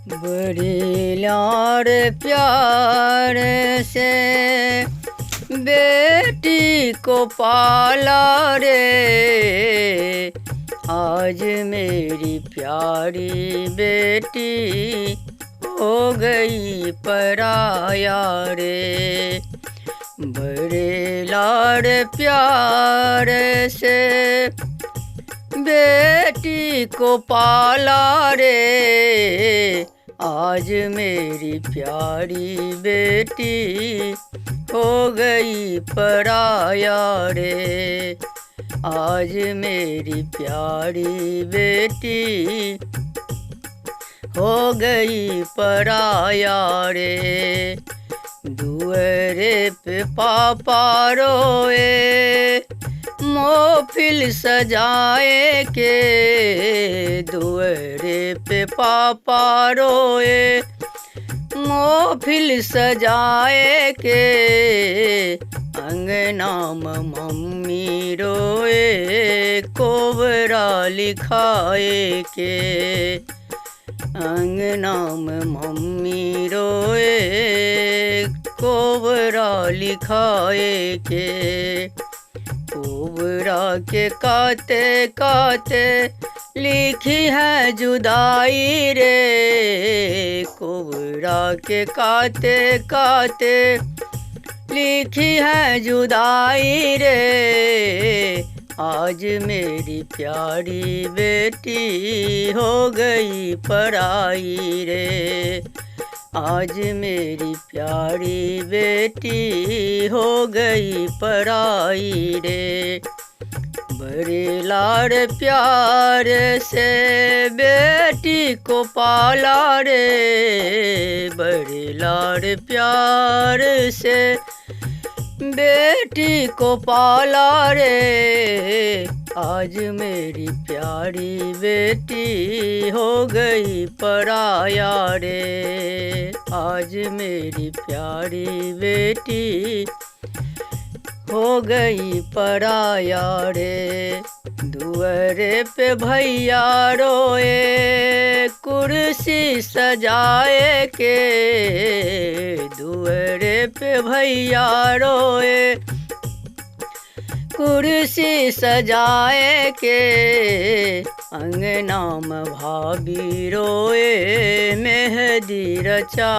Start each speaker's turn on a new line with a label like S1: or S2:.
S1: बड़े लाड़ प्यार से बेटी को पाला रे, आज मेरी प्यारी बेटी हो गई पराया रे। बड़े लाड़ प्यार से बेटी को पाला रे, आज मेरी प्यारी बेटी हो गई पराया रे। आज मेरी प्यारी बेटी हो गई पराया रे। दुअरे पे पापा रोए मोहफिल सजाए के, दुअरे पे पापा रोए मोहफिल सजाए के, अंगना में मम्मी रोए कोबरा लिखाए के, अंगना में मम्मी रोए कोबरा लिखाए के। कोबरा के काते काते लिखी है जुदाई रे, कोबरा के काते काते लिखी है जुदाई रे। आज मेरी प्यारी बेटी हो गई पराई रे, आज मेरी प्यारी बेटी हो गई पराई रे। बड़े लाड़ प्यार से बेटी को पाला रे, बड़े लाड़ प्यार से बेटी को पाला रे, आज मेरी प्यारी बेटी हो गई पराया रे। आज मेरी प्यारी बेटी हो गई पराया रे। दुअरे पे भैया रोए कुर्सी सजाए के, दुअरे पे भैया रोए कुर्सी सजाए के, अंगना में भाभी रोए मेहंदी रचा